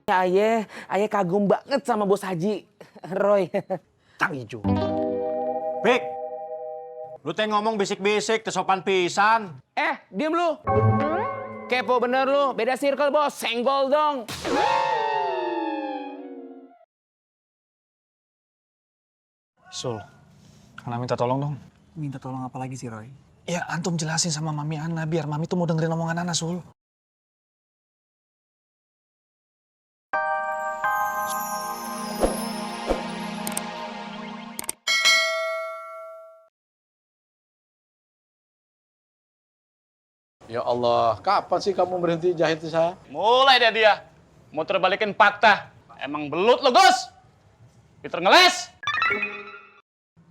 Ayah kagum banget sama Bos Haji, Roy. Cang Ijo. Bek, lu teh ngomong bisik-bisik, tersopan pisan. Diem lu. Kepo bener lu, beda circle bos, senggol dong. Sul, Ana minta tolong dong. Minta tolong apa lagi sih, Roy? Ya, antum jelasin sama Mami Ana biar Mami tuh mau dengerin omongan Ana, Sul. Ya Allah, kapan sih kamu berhenti jahit di saya? Mulai deh dia. Mau terbalikin fakta. Emang belut lo, Gus. Peter ngeles.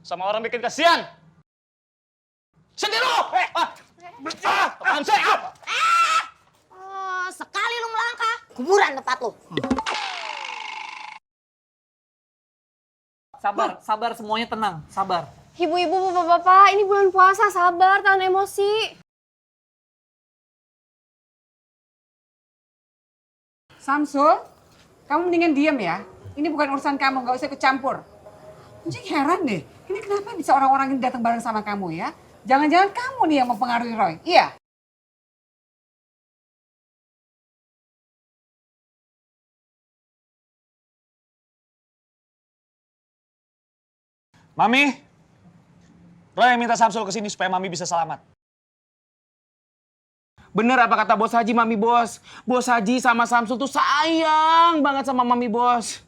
Sama orang bikin kasihan. Sini lo! Apaan sih? Oh, sekali lu melangkah, kuburan tempat lu. Sabar semuanya tenang, sabar. Ibu-ibu, bapak-bapak, ini bulan puasa, sabar, tahan emosi. Samsul, kamu mendingan diem ya. Ini bukan urusan kamu, nggak usah ikut campur. Anjing heran deh, ini kenapa bisa orang-orang ini datang bareng sama kamu ya? Jangan-jangan kamu nih yang mempengaruhi Roy, iya? Mami, Roy minta Samsul kesini supaya Mami bisa selamat. Bener apa kata Bos Haji, Mami Bos. Bos Haji sama Samsul tuh sayang banget sama Mami Bos.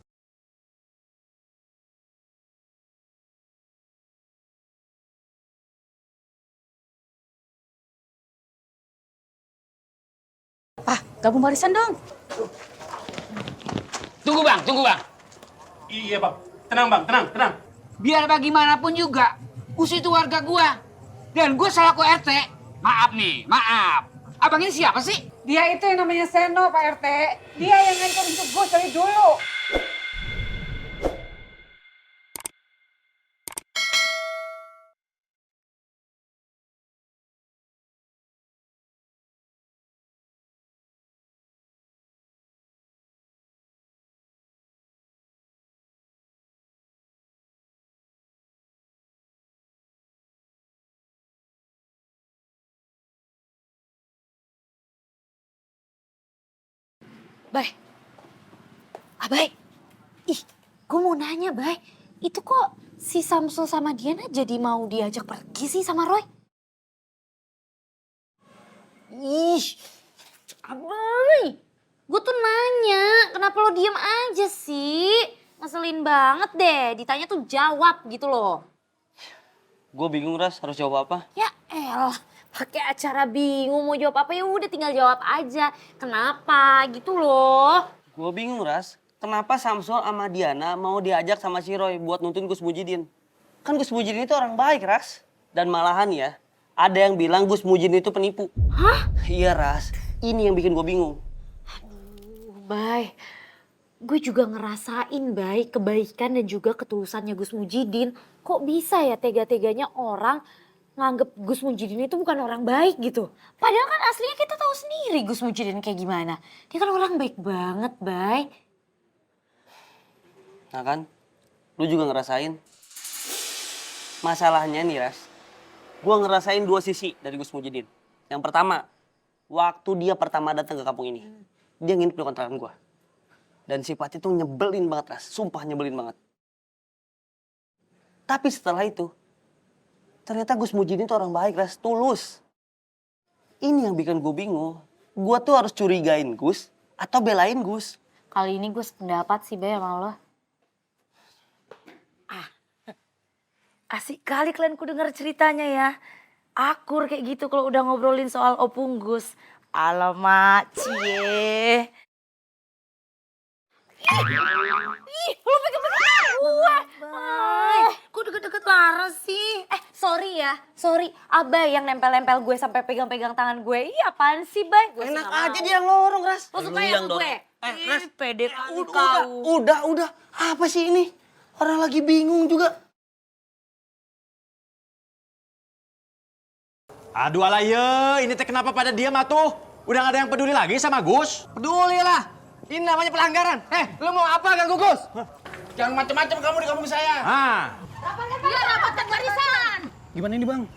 Gabung barisan dong. Tunggu bang. Iya, Bang. Tenang, Bang. Tenang. Biar bagaimanapun juga, Gus itu warga gua. Dan gua selaku RT, maaf. Abang ini siapa sih? Dia itu yang namanya Seno, Pak RT. Dia yang ngancurin untuk Gus dari dulu. Bay. Bay. Ih, gue mau nanya, Bay. Itu kok si Samsul sama Diana jadi mau diajak pergi sih sama Roy? Ih, Abay. Gue tuh nanya, kenapa lo diem aja sih? Ngeselin banget deh, ditanya tuh jawab gitu loh. Gue bingung, Ras, harus jawab apa? Ya elah, pakai acara bingung mau jawab apa, ya udah tinggal jawab aja. Kenapa gitu loh. Gue bingung, Ras. Kenapa Samsul sama Diana mau diajak sama si Roy buat nuntun Gus Mujidin? Kan Gus Mujidin itu orang baik, Ras. Dan malahan ya, ada yang bilang Gus Mujidin itu penipu. Hah? Iya, Ras. Ini yang bikin gue bingung. Aduh, Bay. Gue juga ngerasain, Bay, kebaikan dan juga ketulusannya Gus Mujidin. Kok bisa ya tega-teganya orang nganggep Gus Mujidin itu bukan orang baik gitu. Padahal kan aslinya kita tahu sendiri Gus Mujidin kayak gimana. Dia kan orang baik banget, Bay. Nah kan, lu juga ngerasain. Masalahnya nih, Ras. Gue ngerasain dua sisi dari Gus Mujidin. Yang pertama, waktu dia pertama datang ke kampung ini, dia nginep di kontrakan gue. Dan sifatnya tuh nyebelin banget, Ras. Sumpah nyebelin banget. Tapi setelah itu, ternyata Gus Mujidin tuh orang baik, Ras. Tulus. Ini yang bikin gue bingung. Gue tuh harus curigain Gus atau belain Gus. Kali ini gue sependapat sih, Bay, sama lo. Asik kali kalian ku denger ceritanya ya. Akur kayak gitu kalau udah ngobrolin soal Opung Gus. Alamak, cie. Ih, lo pegang-pegang gue. Kok deket-deket Laras sih? Sorry ya. Sorry, Abay yang nempel-nempel gue sampai pegang-pegang tangan gue. Ih, apaan sih, Bay? Gue Enak aja dia ngorong, Ras. Lo suka ya sama gue? Ras, Pede kali kau. udah. Apa sih ini? Orang lagi bingung juga. Aduh alah ye, ini teh kenapa pada diam atuh? Udah gak ada yang peduli lagi sama Gus? Peduli lah. Ini namanya pelanggaran. Lu mau apa ganggu Gus? Jangan macam-macam kamu di kampung saya. Iya, rapatkan barisan. Gimana ini bang?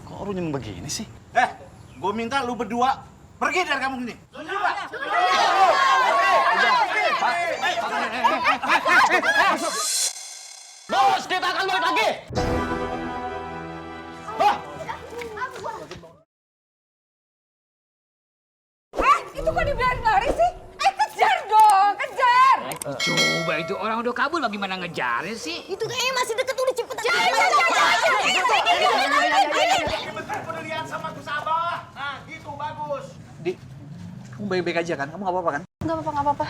Kok runyem begini sih? Gue minta lu berdua pergi dari kampung ini. Bos, kita akan balik lagi. Itu kok dibiarin lari sih? Kejar dong, kejar! Coba itu orang udah kabur bagaimana ngejarnya sih? Itu kayaknya masih deket, udah cepetan. Udah lihat sama Gus Abah. Nah, gitu bagus. Kamu baik-baik aja kan? Kamu nggak apa-apa kan? Gak apa-apa, gak apa-apa.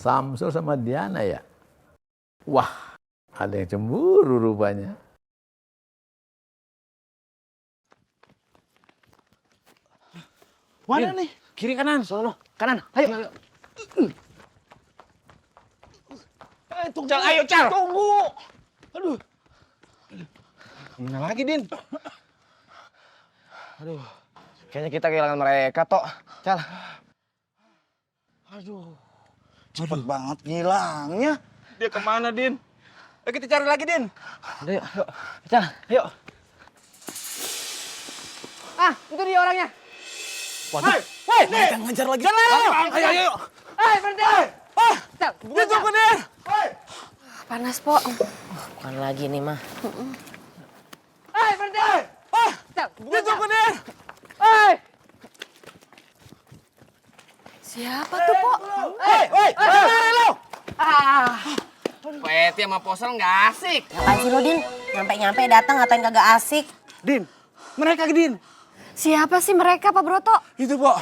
Samsul sama Diana ya? Wah, ada yang cemburu rupanya. Mana nih? Kiri kanan, sono. Kanan. Ayo. Tunggu. Cal, ayo Cal. Tunggu. Aduh. Kemana lagi, Din? Aduh. Kayaknya kita kehilangan mereka, Tok. Cal. Aduh. Cepet banget ngilangnya. Dia kemana, Din? Ayo kita cari lagi, Din. Udah, yuk. Cal, yuk. Itu dia orangnya. Waduh. Hei, mereka ngejar lagi. Ayo, ayo. Berhenti. Dia tunggu, Din. Panas, Po. Bukan lagi nih, mah. Berhenti! Dia tunggu, Din. Siapa tuh, Po? Peti sama poser nggak asik. Ngapain sih lo, Din? Nyampe-nyampe datang ngatain kagak asik. Din, mereka, Din. Siapa sih mereka, Pak Broto? Itu, Pak.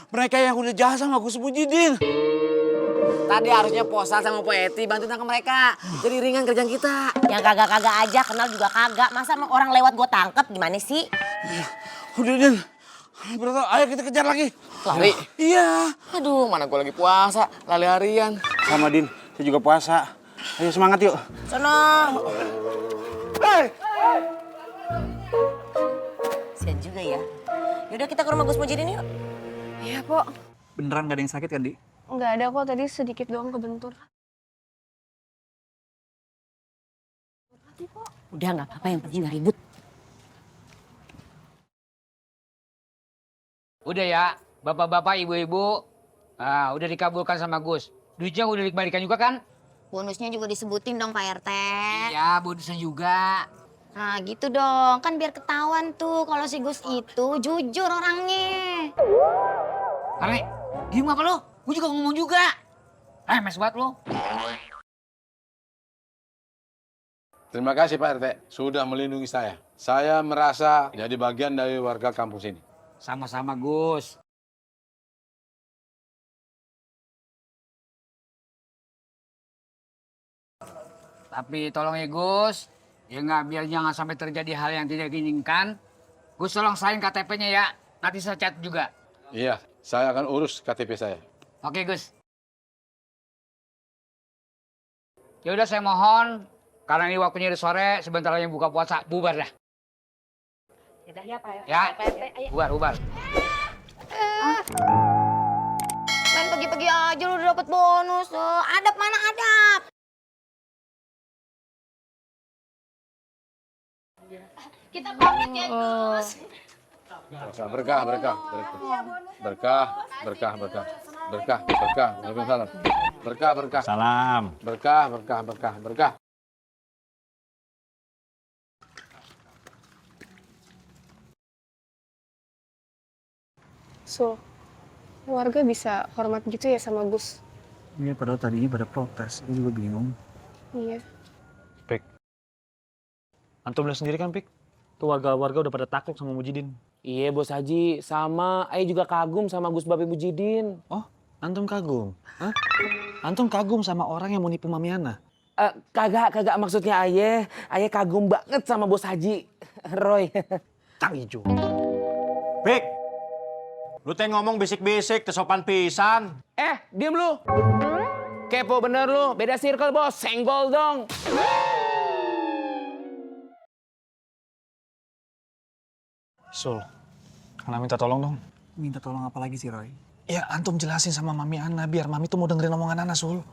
Mereka yang udah jahat sama Gus Mujidin. Tadi harusnya Posal sama Po Eti bantu nangkep mereka. Jadi ringan kerjaan kita. Yang kagak-kagak aja, kenal juga kagak. Masa orang lewat gue tangkep, gimana sih? Udah, Din. Bro, ayo kita kejar lagi. Lari? Iya. Aduh, mana gue lagi puasa. Lari harian. Sama Din, saya juga puasa. Ayo semangat yuk. Sono. Sian juga ya. Yaudah kita ke rumah Gus Mujidin yuk. Iya, Po. Beneran nggak ada yang sakit kan, Di? Nggak ada kok, tadi sedikit doang kebentur. Udah nggak apa-apa, yang penting nggak ribut. Udah ya, bapak-bapak, ibu-ibu, udah dikabulkan sama Gus. Duitnya udah dikembalikan juga kan? Bonusnya juga disebutin dong, Pak RT. Iya, bonusnya juga. Nah gitu dong, kan biar ketahuan tuh kalau si Gus itu jujur orangnya. Ale, diem apa lo? Gue juga ngomong juga. Mes banget lo. Terima kasih Pak RT, sudah melindungi saya. Saya merasa jadi bagian dari warga kampung sini. Sama-sama Gus. Tapi tolong ya Gus, ya nggak, biar jangan sampai terjadi hal yang tidak diinginkan. Gus tolong sign KTP-nya ya, nanti saya chat juga. Iya, saya akan urus KTP saya. Oke Gus. Ya udah saya mohon, karena ini waktunya udah sore, sebentar lagi buka puasa, bubar dah. Ya Pak RT. Ya, bubar. Main pagi-pagi aja lu udah dapet bonus. Adab mana adab? Kita pamit ya Gus. Berkah. Waalaikumsalam. Berkah. Salam. Berkah. So, warga bisa hormat gitu ya sama Gus? Iya, padahal tadinya pada protes. Gue juga bingung. Iya. Pik. Antum lihat sendiri kan, Pik? Tuh warga-warga udah pada takut sama Mujidin. Iya Bos Haji, sama Ayo juga kagum sama Gus Babe Mujidin. Oh, antum kagum? Hah? Antum kagum sama orang yang mau nipu Mamiana? Kagak maksudnya Aye kagum banget sama Bos Haji. Roy. Tang hijau. Bek, lu teh ngomong bisik-bisik, tersopan pisan. Diem lu. Kepo bener lu, beda circle Bos, senggol dong. Sul, Ana minta tolong dong. Minta tolong apa lagi sih, Roy? Ya, antum jelasin sama Mami Ana biar Mami tuh mau dengerin omongan Ana, Sul.